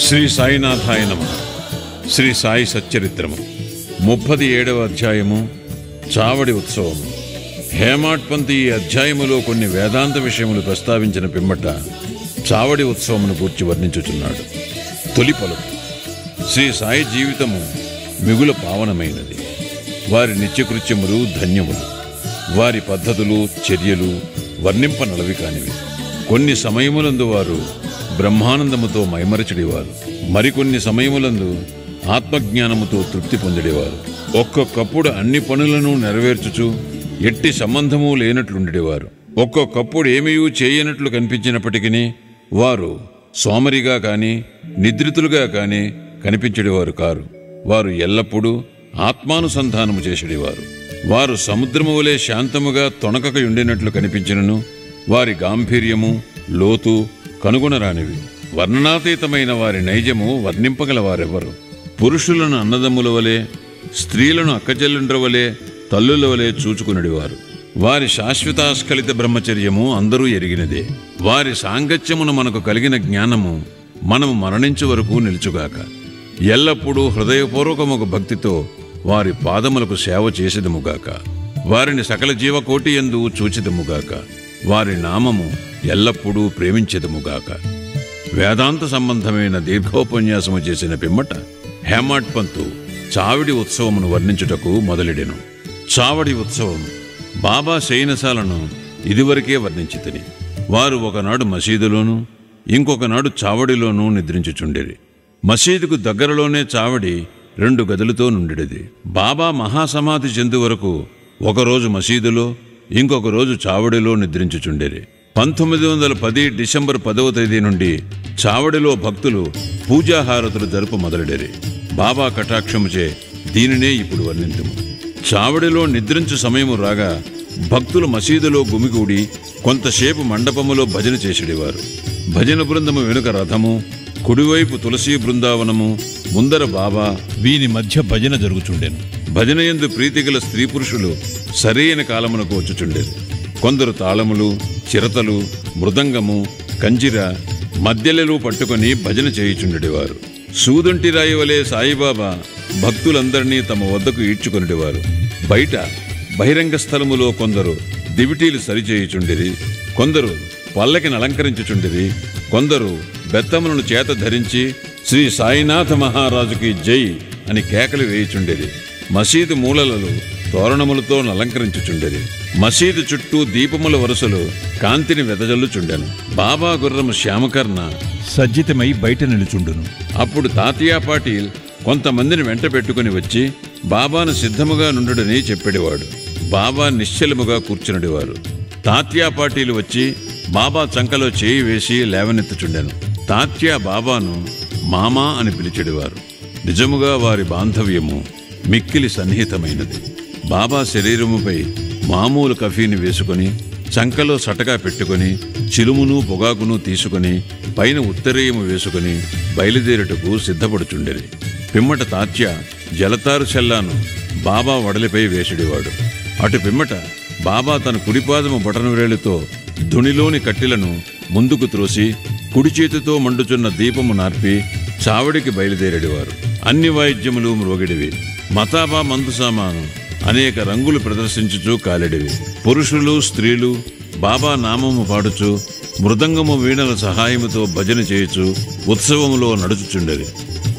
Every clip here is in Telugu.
శ్రీ సాయినాథాయ నమః. శ్రీ సాయి సచ్చరిత్రము 37వ అధ్యాయము చావడి ఉత్సవము. హేమాడ్పంత్ ఈ అధ్యాయములో కొన్ని వేదాంత విషయములు ప్రస్తావించిన పిమ్మట చావడి ఉత్సవమును గూర్చి వర్ణించుచున్నాడు. తొలి పలుకు: శ్రీ సాయి జీవితము మిగుల పావనమైనది. వారి నిత్యకృత్యములు ధన్యములు. వారి పద్ధతులు చర్యలు వర్ణింపనలవి కానివి. కొన్ని సమయములందు వారు బ్రహ్మానందముతో మైమరచడివారు, మరికొన్ని సమయములందు ఆత్మజ్ఞానముతో తృప్తి పొందిడేవారు. ఒక్కొక్కప్పుడు అన్ని పనులను నెరవేర్చుచు ఎట్టి సంబంధము లేనట్లుండేవారు. ఒక్కొక్కప్పుడు ఏమీయూ చేయనట్లు కనిపించినప్పటికీ వారు సోమరిగా కాని నిద్రితులుగా కాని కనిపించేవారు కారు. వారు ఎల్లప్పుడూ ఆత్మానుసంధానము చేసేవారు. వారు సముద్రము వలె శాంతముగా తొణకక ఉండినట్లు కనిపించినను వారి గాంభీర్యము లోతు కనుగొనరానివి. వర్ణనాతీతమైన వారి నైజము వర్ణింపగలవారెవరు? పురుషులను అన్నదమ్ముల వలె, స్త్రీలను అక్కచెల్లుండ్ర వలె, తల్లుల వలె చూచుకునేవారు. వారి శాశ్వతాస్ఖలిత బ్రహ్మచర్యము అందరూ ఎరిగినదే. వారి సాంగత్యమును మనకు కలిగిన జ్ఞానము మనము మరణించు వరకు నిలుచుగాక. ఎల్లప్పుడూ హృదయపూర్వకముకు భక్తితో వారి పాదములకు సేవ చేసేదముగాక. వారిని సకల జీవకోటి యందు చూచిదముగాక. వారి నామము ఎల్లప్పుడూ ప్రేమించెదముగాక. వేదాంత సంబంధమైన దీర్ఘోపన్యాసము చేసిన పిమ్మట హేమాడ్పంతు చావడి ఉత్సవమును వర్ణించుటకు మొదలెడెను. చావడి ఉత్సవం బాబా శయనశాలను ఇదివరకే వర్ణించితిని. వారు ఒకనాడు మసీదులోనూ ఇంకొకనాడు చావడిలోనూ నిద్రించుచుండిరి. మసీదుకు దగ్గరలోనే చావడి 2 గదులతో నుండిది. బాబా మహాసమాధి చెందు వరకు ఒకరోజు మసీదులో ఇంకొక రోజు చావడిలో నిద్రించుచుండిరి. 1910 డిసెంబర్ 10వ తేదీ నుండి చావడిలో భక్తులు పూజాహారతులు జరుపు మొదలెడిరి. బాబా కటాక్షముచే దీనినే ఇప్పుడు వర్ణింతుము. చావడిలో నిద్రించు సమయము రాగా భక్తులు మసీదులో గుమిగూడి కొంతసేపు మండపములో భజన చేసేవారు. భజన బృందము వెనుక రథము, కుడివైపు తులసీ బృందావనము, ముందర బాబా, వీని మధ్య భజన జరుగుచుండెను. భజనయందు ప్రీతిగల స్త్రీ పురుషులు సరైన కాలమునకు వచ్చుచుండేది. కొందరు తాళములు, చిరతలు, మృదంగము, కంజిర, మధ్యలెలు పట్టుకొని భజన చేయుచుండేవారు. సూదుంటి రాయి వలె సాయిబాబా భక్తులందరినీ తమ వద్దకు ఈడ్చుకొనిడేవారు. బయట బహిరంగ స్థలములో కొందరు దివిటీలు సరిచేయుచుండిరి, కొందరు పల్లకిని అలంకరించుచుండిరి, కొందరు బెత్తములను చేత ధరించి శ్రీ సాయినాథ మహారాజుకి జై అని కేకలు వేయుచుండేది. మసీదు మూలలలో తోరణములతో అలంకరించుచుండేది. మసీదు చుట్టూ దీపముల వరుసలు కాంతిని వెదజల్లుచుండెను. బాబా గుర్రము శ్యామకర్ణ సజ్జితమై బయట నిలుచుండును. అప్పుడు తాతియా పాటీల్ కొంతమందిని వెంట పెట్టుకుని వచ్చి బాబాను సిద్ధముగా నుండుడని చెప్పేవాడు. బాబా నిశ్చలముగా కూర్చునడివారు. తాత్యా పాటీలు వచ్చి బాబా చంకలో చేయి వేసి లేవనెత్తుచుండెను. తాత్యా బాబాను మామా అని పిలిచెడివారు. నిజముగా వారి బాంధవ్యము మిక్కిలి సన్నిహితమైనది. బాబా శరీరముపై మామూలు కఫీని వేసుకొని చంకలో సటగా పెట్టుకొని చిలుమును పొగాకును తీసుకుని పైన ఉత్తరీయము వేసుకుని బయలుదేరుటకు సిద్ధపడుచుండెరి. పిమ్మట తాత్య జలతారు చెల్లాను బాబా వడలిపై వేసిడివాడు. అటు పిమ్మట బాబా తన కుడిపాదము బొటనవేలుతో ధునిలోని కట్టెలను ముందుకు త్రోసి కుడి చేతితో మండుచున్న దీపము నార్పి చావడికి బయలుదేరేడివారు. అన్ని వాయిద్యములు మ్రోగిడివి. మతాబా మందు సామాను అనేక రంగులు ప్రదర్శించుచూ కాలిడివి. పురుషులు స్త్రీలు బాబా నామము పాడుచు మృదంగము వీణల సహాయముతో భజన చేయుచు ఉత్సవములో నడుచుచుండెరి.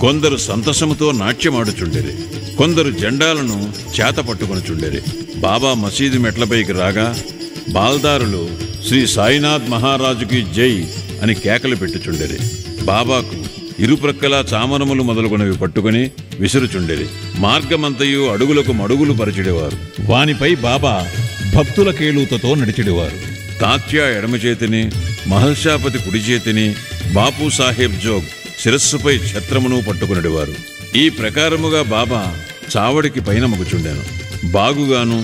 కొందరు సంతసముతో నాట్యమాడుచుండెరి, కొందరు జెండాలను చేత పట్టుకొనుచుండెరి. బాబా మసీదు మెట్లపైకి రాగా బాల్దారులు శ్రీ సాయినాథ్ మహారాజుకి జై అని కేకలు పెట్టుచుండెరి. బాబాకు ఇరుప్రక్కలా చామరములు మొదలుగునవి పట్టుకుని విసురుచుండెరి. మార్గమంతయు అడుగులకు మడుగులు పరిచెడివారు. వానిపై బాబా భక్తుల కేళూతతో నడిచెడివారు. తాత్యా ఎడమ చేతిని, మహల్షాపతి కుడి చేతిని, బాపు సాహెబ్ జోగ్ శిరస్సుపై ఛత్రమును పట్టుకునేవారు. ఈ ప్రకారముగా బాబా చావడికి పైన మగుచుండెను. బాగుగాను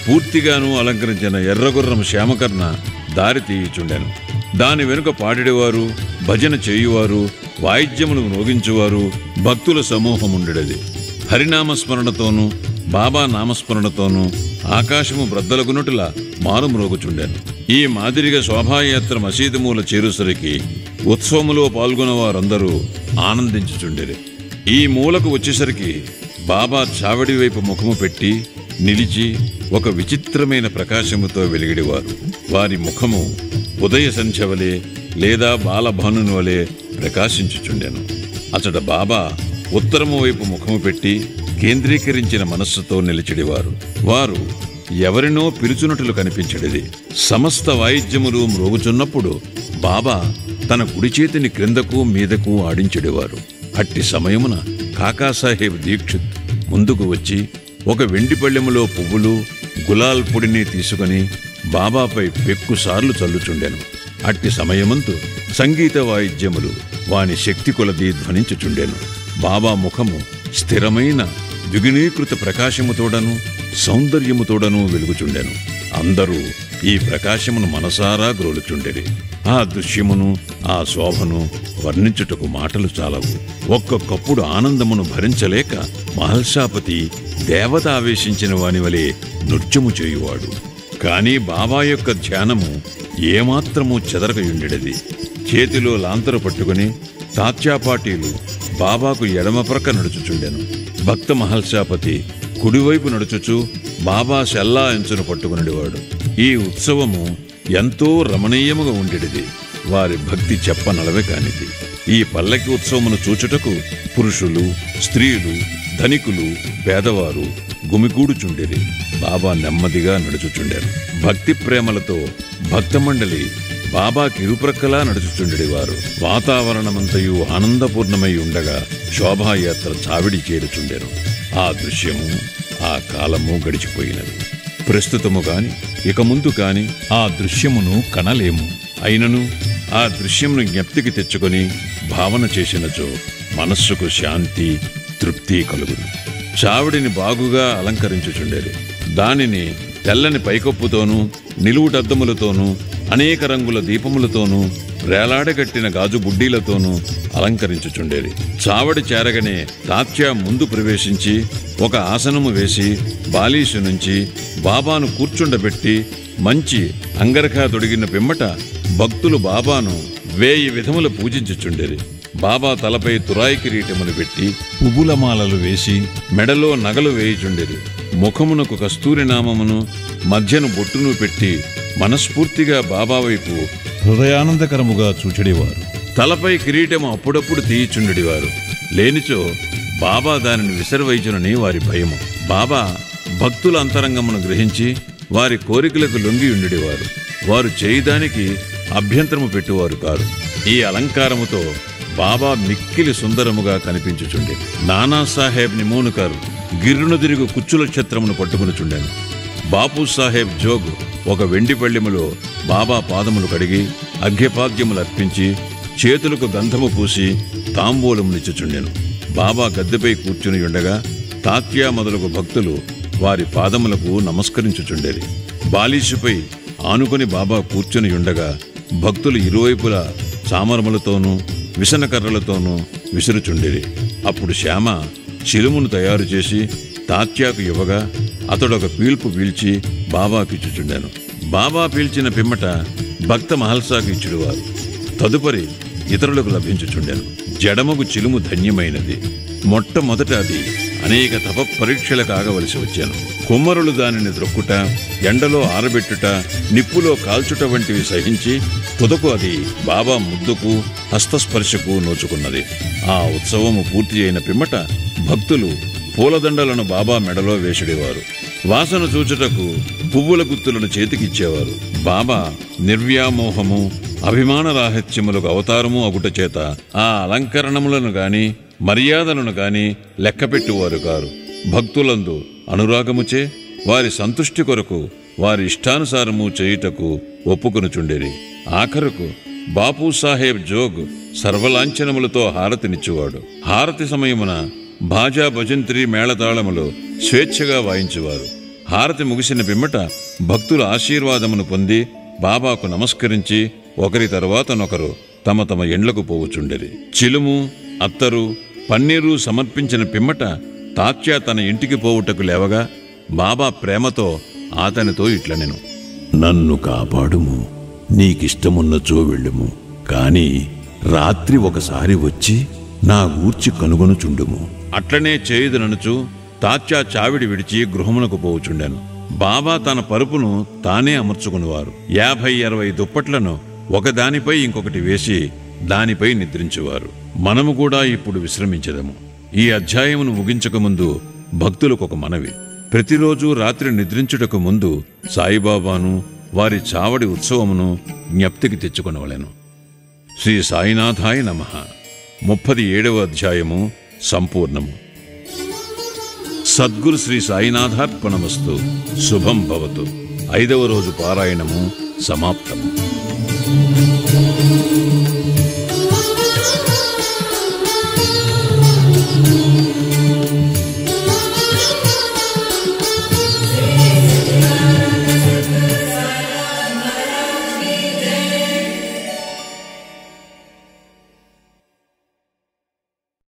పూర్తిగాను అలంకరించిన ఎర్రగుర్రం శ్యామకర్ణ దారి తీయుచుండెను. దాని వెనుక పాడేవారు, భజన చేయువారు, వాయిద్యమును మ్రోగించువారు భక్తుల సమూహముండెడది. హరినామస్మరణతోనూ బాబా నామస్మరణతోనూ ఆకాశము బ్రద్దలగునట్టులా మారుమ్రోగుచుండెను. ఈ మాదిరిగా శోభాయాత్ర మసీదు మూల చేరుసరికి ఉత్సవములో పాల్గొన్న వారందరూ ఆనందించుచుండెరి. ఈ మూలకు వచ్చేసరికి బాబా చావడి వైపు ముఖము పెట్టి నిలిచి ఒక విచిత్రమైన ప్రకాశముతో వెలిగిడివారు. వారి ముఖము ఉదయ సంధ్యవలే లేదా బాలభానుని వలె ప్రకాశించుచుండెను. అచట బాబా ఉత్తరము వైపు ముఖము పెట్టి కేంద్రీకరించిన మనస్సుతో నిలిచిడివారు. వారు ఎవరినో పిలుచునట్లు కనిపించడిది. సమస్త వాయిద్యములు మ్రోగుచున్నప్పుడు బాబా తన కుడి చేతిని క్రిందకు మీదకు ఆడించెడివారు. అట్టి సమయమున కాకాసాహెబ్ దీక్షిత్ ముందుకు వచ్చి ఒక వెండి పళ్ళెములో పువ్వులు గులాల్ పొడిని తీసుకుని బాబాపై పెక్కుసార్లు చల్లుచుండెను. అట్టి సమయమందు సంగీత వాయిద్యములు వాని శక్తి కొలది ధ్వనించుచుండెను. బాబా ముఖము స్థిరమైన ద్విగుణీకృత ప్రకాశముతోడను సౌందర్యముతోడను వెలుగుచుండెను. అందరూ ఈ ప్రకాశమును మనసారా గ్రోలుచుండెరి. ఆ దృశ్యమును ఆ శోభను వర్ణించుటకు మాటలు చాలవు. ఒక్కొక్కప్పుడు ఆనందమును భరించలేక మహల్సాపతి దేవత ఆవేశించిన వాని వలె నృత్యము చేయువాడు. కాని బాబా యొక్క ధ్యానము ఏమాత్రమూ చెదరకయుండెడిది. చేతిలో లాంతరు పట్టుకుని తాత్యాపాటీలు బాబాకు ఎడమ ప్రక్క నడుచుచుండెను. భక్త మహల్సాపతి కుడివైపు నడుచుచు బాబా శల్లా ఎంచును పట్టుకునేవాడు. ఈ ఉత్సవము ఎంతో రమణీయముగా ఉండేది. వారి భక్తి చెప్పనలవే కానిది. ఈ పల్లకి ఉత్సవమును చూచుటకు పురుషులు, స్త్రీలు, ధనికులు, పేదవారు గుమికూడుచుండెరి. బాబా నెమ్మదిగా నడుచుచుండెను. భక్తి ప్రేమలతో భక్తమండలి బాబాకి ఇరుప్రక్కలా నడుచుచుండెడివారు. వాతావరణమంతయు ఆనందపూర్ణమై ఉండగా శోభాయాత్ర చావిడి చేరుచుండెను. ఆ దృశ్యము ఆ కాలము గడిచిపోయినది. ప్రస్తుతము కాని ఇక ముందు కాని ఆ దృశ్యమును కనలేము. అయినను ఆ దృశ్యమును జ్ఞప్తికి తెచ్చుకొని భావన చేసినచో మనస్సుకు శాంతి, తృప్తి కలుగును. చావిడిని బాగుగా అలంకరించుచుండేది. దానిని తెల్లని పైకప్పుతోనూ నిలువుటద్దములతోనూ అనేక రంగుల దీపములతోనూ వేలాడగట్టిన గాజు బుడ్డీలతోనూ అలంకరించుచుండేది. చావడి చేరగనే తాత్యా ముందు ప్రవేశించి ఒక ఆసనము వేసి బాలీసు నుంచి బాబాను కూర్చుండబెట్టి మంచి అంగరఖా తొడిగిన పిమ్మట భక్తులు బాబాను 1000 విధములు పూజించుచుండేది. బాబా తలపై తురాయి కిరీటమును పెట్టి పువ్వులమాలలు వేసి మెడలో నగలు వేయుచుండేది. ముఖమునకు కస్తూరి నామమును మధ్యను బొట్టును పెట్టి మనస్ఫూర్తిగా బాబా వైపు హృదయానందకరముగా చూచెడివారు. తలపై కిరీటము అప్పుడప్పుడు తీయిచుండెడివారు. లేనిచో బాబా దానిని విసర్వైచునని వారి భయము. బాబా భక్తుల అంతరంగమును గ్రహించి వారి కోరికలకు లొంగి ఉండేవారు. వారు చేయడానికి అభ్యంతరము పెట్టువారు కారు. ఈ అలంకారముతో బాబా మిక్కిలి సుందరముగా కనిపించుచుండే. నానాసాహెబ్ నిమోనుకర్ గిర్రును తిరుగు కుచ్చుల ఛత్రమును పట్టుకునిచుండెను. బాపు సాహెబ్ జోగ్ ఒక వెండి పళ్ళెములో బాబా పాదములు కడిగి అర్ఘ్యపాద్యములు అర్పించి చేతులకు గంధము పూసి తాంబూలమునిచ్చుచుండెను. బాబా గద్దెపై కూర్చుని ఉండగా తాత్యా మొదలగు భక్తులు వారి పాదములకు నమస్కరించుచుండేది. బాలీసుపై ఆనుకొని బాబా కూర్చుని ఉండగా భక్తులు ఇరువైపులా చామరములతోనూ విసనకర్రలతోనూ విసురుచుండేది. అప్పుడు శ్యామ చిలుమును తయారు చేసి తాత్యాకు ఇవ్వగా అతడొక పీల్పు పీల్చి బాబాకిచ్చుచుండెను. బాబా పీల్చిన పిమ్మట భక్త మహల్సాకు ఇచ్చుడువారు. తదుపరి ఇతరులకు లభించుచుండెను. జడమగు చిలుము ధన్యమైనది. మొట్టమొదట అది అనేక తప పరీక్షలకు ఆగవలసి వచ్చాను. కుమ్మరులు దానిని ద్రొక్కుట, ఎండలో ఆరబెట్టుట, నిప్పులో కాల్చుట వంటివి సహించి తుదకు అది బాబా ముద్దుకు హస్తస్పర్శకు నోచుకున్నది. ఆ ఉత్సవము పూర్తి అయిన పిమ్మట భక్తులు పూలదండలను బాబా మెడలో వేసిడేవారు. వాసన చూచుటకు పువ్వుల గుత్తులను చేతికిచ్చేవారు. బాబా నిర్వ్యామోహము, అభిమానరాహిత్యములకు అవతారము అగుట చేత ఆ అలంకరణములను గాని మర్యాదలను గాని లెక్కపెట్టువారు కారు. భక్తులందు అనురాగముచే వారి సంతుష్టి కొరకు వారి ఇష్టానుసారము చేయుటకు ఒప్పుకొనుచుండేది. ఆఖరుకు బాపు సాహెబ్ జోగ్ సర్వలాంఛనములతో హారతినిచ్చువాడు. హారతి సమయమున భాజా భజంత్రి మేళతాళములు స్వేచ్ఛగా వాయించువారు. హారతి ముగిసిన పిమ్మట భక్తుల ఆశీర్వాదమును పొంది బాబాకు నమస్కరించి ఒకరి తర్వాతనొకరు తమ తమ ఎండ్లకు పోవుచుండేది. చిలుము, అత్తరు, పన్నీరు సమర్పించిన పిమ్మట తాత్యా తన ఇంటికి పోవుటకు లేవగా బాబా ప్రేమతో అతనితో ఇట్లనెను: నన్ను కాపాడుము, నీకిష్టమున్నచో వెళ్ళుము. కాని రాత్రి ఒకసారి వచ్చి నా గూర్చి కనుగొనుచుండుము. అట్లనే చేయుదననుచు తాత్యా చావిడి విడిచి గృహమునకు పోవుచుండెను. బాబా తన పరుపును తానే అమర్చుకునివారు. 50-60 దుప్పట్లను ఒకదానిపై ఇంకొకటి వేసి దానిపై నిద్రించువారు. మనము కూడా ఇప్పుడు విశ్రమించదము. ఈ అధ్యాయమును ముగించకముందు భక్తులకొక మనవి. ప్రతిరోజు రాత్రి నిద్రించుటకు ముందు సాయిబాబాను వారి చావడి ఉత్సవమును జ్ఞప్తికి తెచ్చుకొనవలెను. శ్రీ సాయినాథాయ నమః. 37వ అధ్యాయము సంపూర్ణము. సద్గురు శ్రీ సాయినాథార్పణమస్తు. శుభం భవతు. 5వ రోజు పారాయణము సమాప్తము.